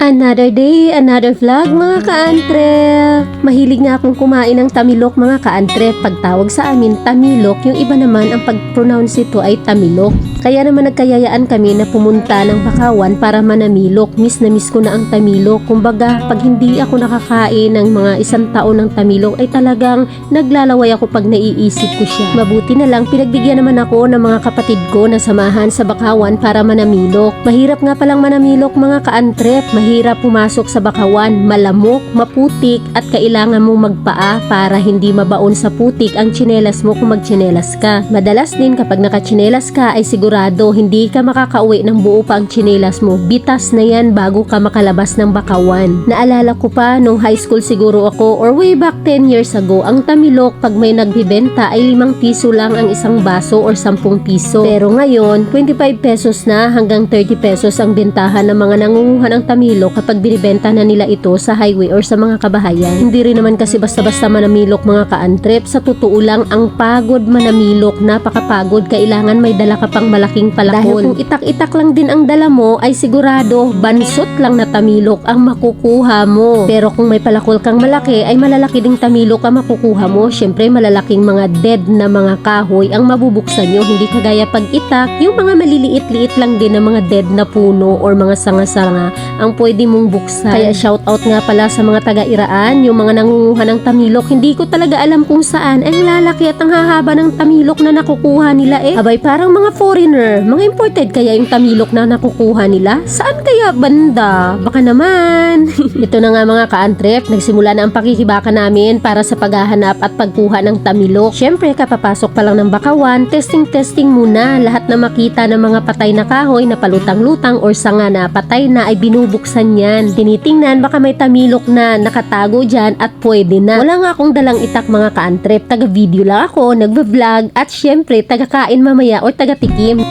Another day, another vlog mga kaantrep. Mahilig nga akong kumain ng tamilok mga kaantrep. Pagtawag sa amin, tamilok. Yung iba naman, ang pag-pronounce ito ay tamilok. Kaya naman nagkayayaan kami na pumunta ng Bakawan para manamilok. Miss na miss ko na ang tamilok. Kumbaga, pag hindi ako nakakain ng mga isang taon ng tamilok, ay talagang naglalaway ako pag naiisip ko siya. Mabuti na lang, pinagbigyan naman ako ng mga kapatid ko na samahan sa Bakawan para manamilok. Mahirap nga palang manamilok mga kaantrep. Mahirap pumasok sa Bakawan, malamok, maputik at kailangan mong magpaa para hindi mabaon sa putik ang tsinelas mo kung magtsinelas ka. Madalas din kapag nakatsinelas ka ay sigurado hindi ka makakauwi ng buo pa ang tsinelas mo. Bitas na yan bago ka makalabas ng Bakawan. Naalala ko pa nung high school siguro ako or way back 10 years ago, ang tamilok pag may nagbibenta ay 5 piso lang ang isang baso or 10 piso. Pero ngayon, 25 pesos na hanggang 30 pesos ang bentahan ng mga nangunguha ng tamilok kapag binibenta na nila ito sa highway or sa mga kabahayan. Hindi rin naman kasi basta-basta manamilok mga kaantrep. Sa totoo lang, ang pagod manamilok, napakapagod. Kailangan may dala ka pang malaking palakol. Dahil kung itak-itak lang din ang dala mo, ay sigurado bansot lang na tamilok ang makukuha mo. Pero kung may palakol kang malaki, ay malalaki ding tamilok ang makukuha mo. Syempre malalaking mga dead na mga kahoy ang mabubuksan nyo. Hindi kagaya pag itak, yung mga maliliit-liit lang din na mga dead na puno or mga sanga-sanga ang pwede mong buksan. Kaya shout out nga pala sa mga taga-Iraan, yung mga nangunguha ng tamilok. Hindi ko talaga alam kung saan ang lalaki at ang hahaba ng tamilok na nakukuha nila eh. Abay parang mga foreigner, mga imported kaya yung tamilok na nakukuha nila? Saan kaya banda? Baka naman. Ito na nga mga kaantrep, nagsimula na ang pakikibaka namin para sa paghahanap at pagkuha ng tamilok. Syempre kapapasok pa lang ng Bakawan, testing muna. Lahat na makita ng mga patay na kahoy na palutang-lutang or sanga na patay na ay binubuksan yan. Tinitingnan baka may tamilok na nakatago dyan at pwede na. Wala nga akong dalang itak mga kaantrep. Taga-video lang ako, nagva-vlog at syempre taga-kain mamaya o taga-tikim.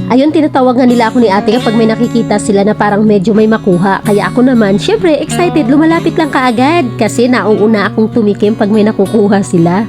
Ayun, tinatawag nga nila ako ni ate kapag may nakikita sila na parang medyo may makuha. Kaya ako naman, syempre excited, lumalapit lang kaagad. Kasi nauuna akong tumikim pag may nakukuha sila.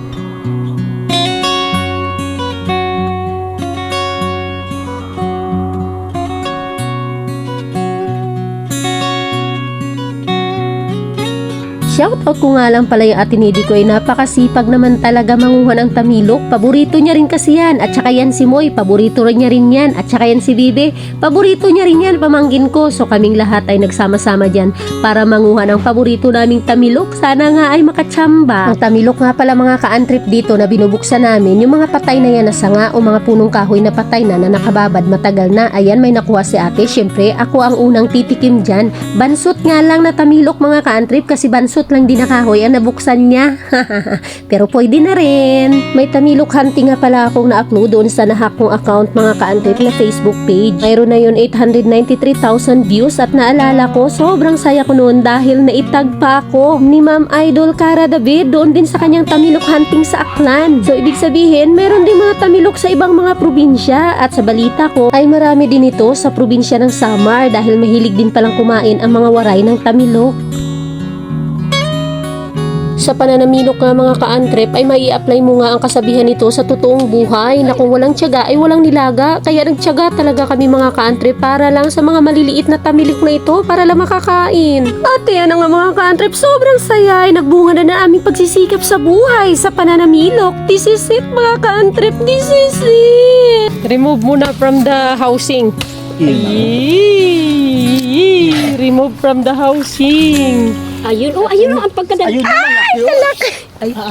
Shoutout ko nga lang pala yung ate Nidi ko ay napakasipag naman talaga manguha ng tamilok. Paborito niya rin kasi yan. At saka yan si Moy, paborito rin niya rin yan. At saka yan si Bibe, paborito niya rin yan, pamangkin ko. So kaming lahat ay nagsama-sama dyan para manguha ng paborito naming tamilok. Sana nga ay makatsamba. Ang tamilok nga pala mga kaantrip dito na binubuksan namin, yung mga patay na yan na sanga o mga punong kahoy na patay na nakababad matagal na. Ayan, may nakuha si ate. Syempre, ako ang unang titikim dyan. Bansot nga lang na tamilok mga kaantrip kasi bansot lang din na kahoy ang nabuksan niya. Pero pwede na rin. May tamilok hunting nga pala akong na-upload doon sa nahack kong account mga kaantrip na Facebook page. Mayroon na yun 893,000 views at naalala ko sobrang saya ko noon dahil naitag pa ako ni Ma'am Idol Cara David doon din sa kanyang tamilok hunting sa Aklan. So ibig sabihin meron din mga tamilok sa ibang mga probinsya at sa balita ko ay marami din ito sa probinsya ng Samar dahil mahilig din palang kumain ang mga waray ng tamilok. Sa pananamilok nga mga kaantrep ay mai apply mo nga ang kasabihan nito sa totoong buhay na kung walang tiyaga ay walang nilaga. Kaya nagtiyaga talaga kami mga kaantrep para lang sa mga maliliit na tamilok na ito para lang makakain. At yan nga mga kaantrep, sobrang saya ay nagbunga na na aming pagsisikap sa buhay sa pananamilok. This is it mga kaantrep, this is it. Remove muna from the housing. Remove from the housing. Ayun, ayun ang pagkadali. Ay, talak!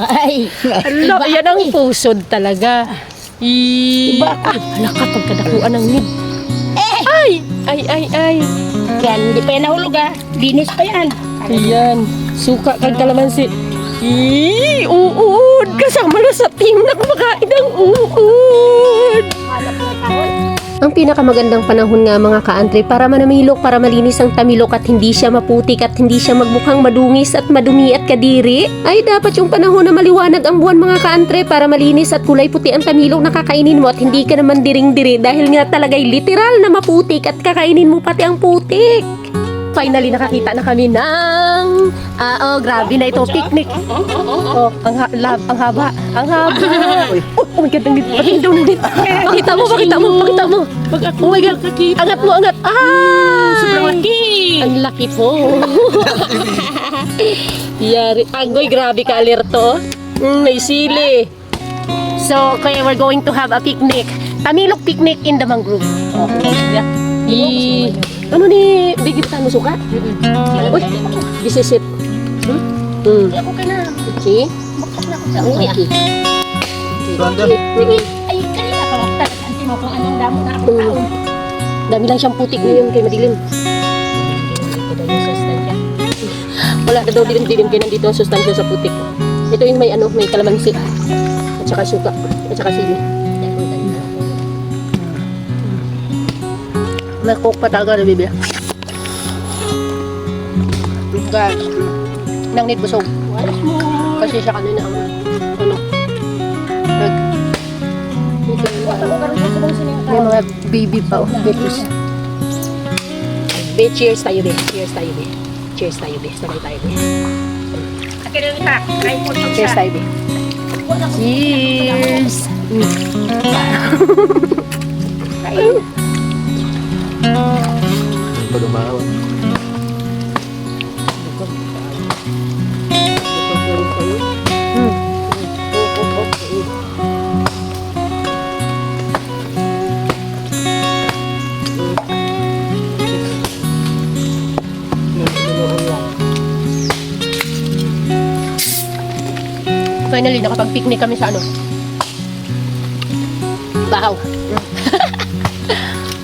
Ay, alo, yan ang pusod talaga. Iba ka. Halaka, pagkadakuan ng nid. Ay! Yan, hindi pa yan nahulog linis pa yan. Ayan, suka kag kalamansi. Uud! Kasama na sa team na kumakain ng uud! Hanap ng kahoy. Ang pinakamagandang panahon nga mga kaantre para manamilok, para malinis ang tamilok at hindi siya maputik at hindi siya magmukhang madungis at madumi at kadiri ay dapat yung panahon na maliwanag ang buwan mga kaantre para malinis at kulay puti ang tamilok na kakainin mo at hindi ka naman diring-diri dahil nga talaga'y literal na maputik at kakainin mo pati ang putik. Finally nakakita na kami ng Grabe na ito, picnic. Oh, ang haba. Ang haba. Oh my God, patingin daw nandito. Pakita mo. Oh my God, angat mo. Sobrang laki. Ang laki po. Yari. Anggoy, grabe ka, alerto. May sili. So, kaya we're going to have a picnic. Tamilok picnic in the mangrove. Ano ni Bigitan mo suka? Uy, bisisit. Ako ka na. Okay. Okay. Ay, kanina ka lang talaga. Anti mo kung anong damo na ako taon. Dami lang siyang putik ngayon kay madilim. Wala na daw dilim-dilim kaya nandito ang sustansya sa putik. Ito yung may kalamansi. At saka suka. At saka sili. May coke pa talaga na bibili. Guys, nang need busog. Kasi siya kanina ang may mga baby pa. Babies. Cheers tayo, be. Cheers tayo, be. Sabay tayo, be. Akin na ka. Try mo ito Cheers tayo, be. Cheers! Pag-umawan. Finally, nakapag-picnic kami sa Bahaw.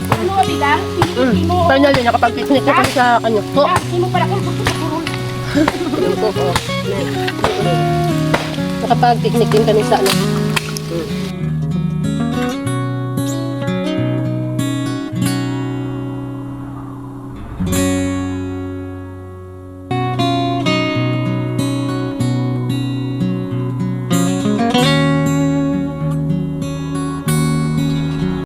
Ano ba bilang? Hindi mo. Finally, nakapag-picnic na kami sa Po. Hindi mo pala kung gusto sa kurul. Nakapag-picnic din kami sa